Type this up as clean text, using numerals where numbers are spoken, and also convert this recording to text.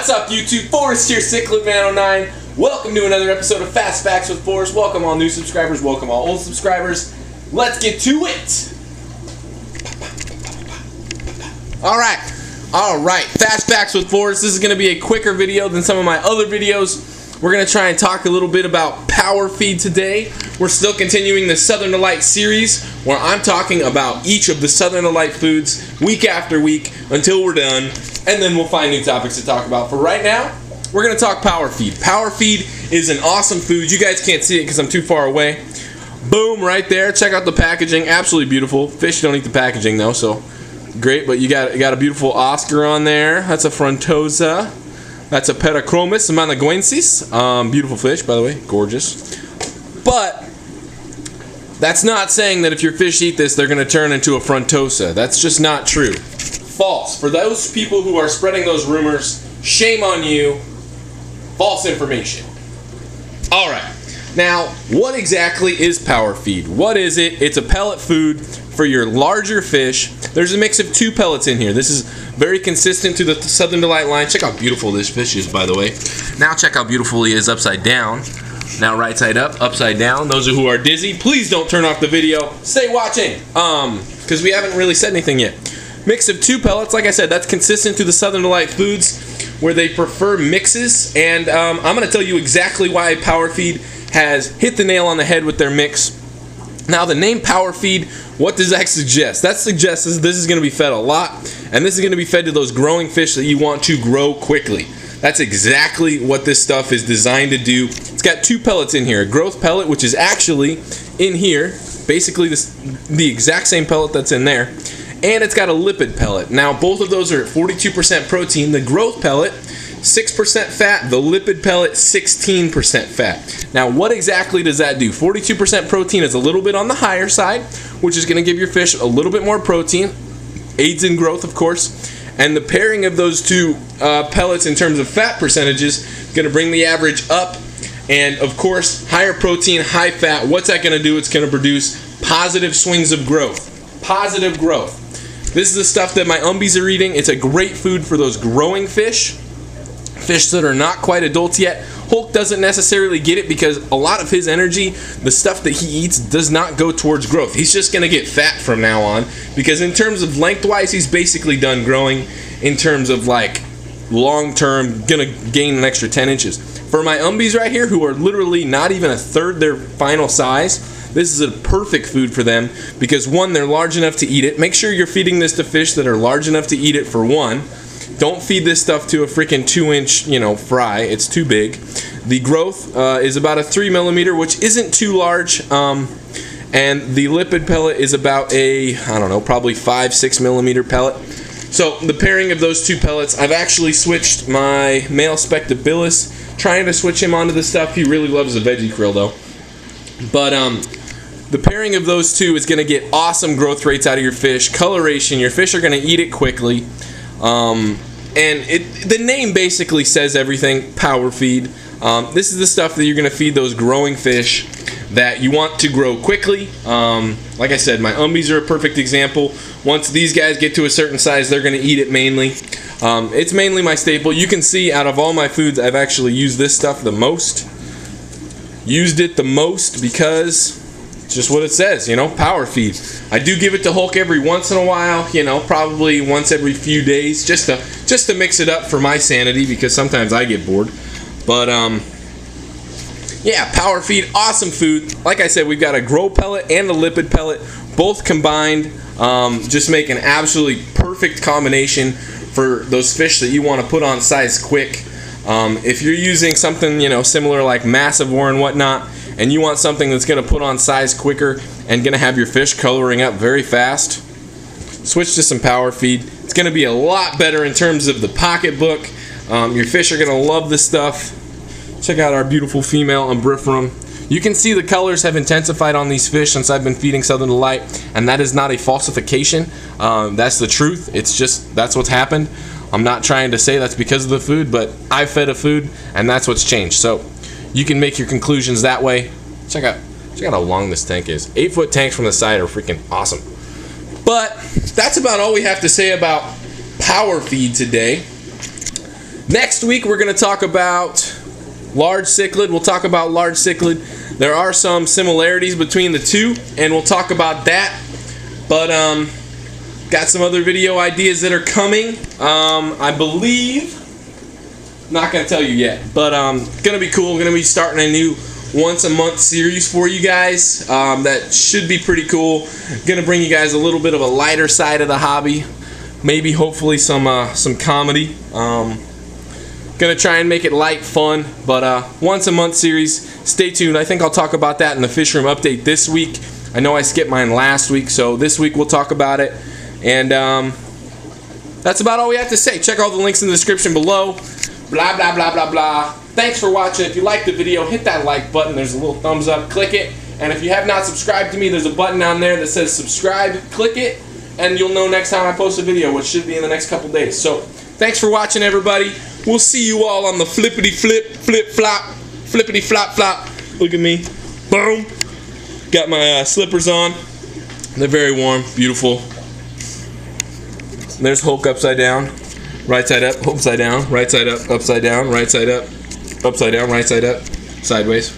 What's up, YouTube? Forrest here, CichlidMan09. Welcome to another episode of Fast Facts with Forrest. Welcome all new subscribers, welcome all old subscribers. Let's get to it. Alright, Fast Facts with Forrest. This is going to be a quicker video than some of my other videos. We're going to try and talk a little bit about POWERFEED today. We're still continuing the Southern Delight series where I'm talking about each of the Southern Delight foods week after week until we're done, and then we'll find new topics to talk about. For right now, we're going to talk POWERFEED. POWERFEED is an awesome food. You guys can't see it because I'm too far away. Boom, right there. Check out the packaging. Absolutely beautiful. Fish don't eat the packaging though, so great. But you got a beautiful Oscar on there. That's a Frontosa. That's a Perachromis managuensis. Beautiful fish, by the way. Gorgeous. But that's not saying that if your fish eat this, they're going to turn into a Frontosa. That's just not true. False. For those people who are spreading those rumors, shame on you. False information. Alright. Now, what exactly is POWERFEED? What is it? It's a pellet food for your larger fish. There's a mix of 2 pellets in here. This is very consistent to the Southern Delight line. Check how beautiful this fish is, by the way. Now check how beautiful he is upside down. Now right side up, upside down. Those who are dizzy, please don't turn off the video. Stay watching, because we haven't really said anything yet. Mix of 2 pellets. Like I said, that's consistent to the Southern Delight foods where they prefer mixes. And I'm going to tell you exactly why POWERFEED has hit the nail on the head with their mix. Now the name POWERFEED, what does that suggest? That suggests this is going to be fed a lot, and this is going to be fed to those growing fish that you want to grow quickly. That's exactly what this stuff is designed to do. It's got 2 pellets in here. A growth pellet, which is actually in here, basically the exact same pellet that's in there, and it's got a lipid pellet. Now both of those are at 42% protein. The growth pellet, 6% fat, the lipid pellet 16% fat. Now what exactly does that do? 42% protein is a little bit on the higher side, which is going to give your fish a little bit more protein, aids in growth of course, and the pairing of those 2 pellets in terms of fat percentages is going to bring the average up, and of course higher protein, high fat, what's that going to do? It's going to produce positive swings of growth. Positive growth. This is the stuff that my umbies are eating. It's a great food for those growing fish that are not quite adults yet. Hulk doesn't necessarily get it because a lot of his energy, the stuff that he eats, does not go towards growth. He's just going to get fat from now on because in terms of lengthwise, he's basically done growing. In terms of like long term, going to gain an extra 10 inches. For my umbies right here, who are literally not even a third their final size, this is a perfect food for them because one, they're large enough to eat it. Make sure you're feeding this to fish that are large enough to eat it for one. Don't feed this stuff to a freaking 2-inch, fry. It's too big. The growth is about a 3 millimeter, which isn't too large. And the lipid pellet is about a, I don't know, probably 5-6 millimeter pellet. So the pairing of those 2 pellets, I've actually switched my male Spectabilis, trying to switch him onto the stuff. He really loves the veggie krill though. But the pairing of those 2 is going to get awesome growth rates out of your fish. Coloration, your fish are going to eat it quickly. And the name basically says everything, POWERFEED. This is the stuff that you're going to feed those growing fish that you want to grow quickly. Like I said, my umbies are a perfect example. Once these guys get to a certain size, they're going to eat it mainly. It's mainly my staple. You can see out of all my foods, I've actually used this stuff the most. Used it the most because it's just what it says, POWERFEED. I do give it to Hulk every once in a while, probably once every few days, just to mix it up for my sanity because sometimes I get bored. But yeah, POWERFEED, awesome food. Like I said, we've got a grow pellet and a lipid pellet, both combined. Just make an absolutely perfect combination for those fish that you want to put on size quick. If you're using something similar like Massivore and whatnot, and you want something that's going to put on size quicker and going to have your fish coloring up very fast, switch to some POWERFEED. It's going to be a lot better in terms of the pocketbook. Your fish are going to love this stuff. Check out our beautiful female Umbrophorum. You can see the colors have intensified on these fish since I've been feeding Southern Delight, and that is not a falsification. That's the truth. It's just, that's what's happened. I'm not trying to say that's because of the food, but I fed a food, and that's what's changed. So you can make your conclusions that way. Check out how long this tank is. 8-foot tanks from the side are freaking awesome. But that's about all we have to say about POWERFEED today. Next week we're going to talk about large cichlid. We'll talk about large cichlid. There are some similarities between the two, and we'll talk about that. But got some other video ideas that are coming. I believe, not going to tell you yet, but going to be cool. Going to be starting a new once a month series for you guys. That should be pretty cool. Going to bring you guys a little bit of a lighter side of the hobby. Maybe, hopefully, some comedy. Gonna try and make it light, fun, but once a month series. Stay tuned. I think I'll talk about that in the fish room update this week. I know I skipped mine last week, so this week we'll talk about it. And that's about all we have to say. Check all the links in the description below. Blah, blah, blah, blah, blah. Thanks for watching. If you liked the video, hit that like button. There's a little thumbs up. Click it. And if you have not subscribed to me, there's a button down there that says subscribe. Click it, and you'll know next time I post a video, which should be in the next couple days. So, thanks for watching, everybody. We'll see you all on the flippity flip, flip flop, flippity flop flop. Look at me. Boom. Got my slippers on. They're very warm, beautiful. There's Hulk upside down, right side up, upside down, right side up, upside down, right side up, upside down, right side up, sideways.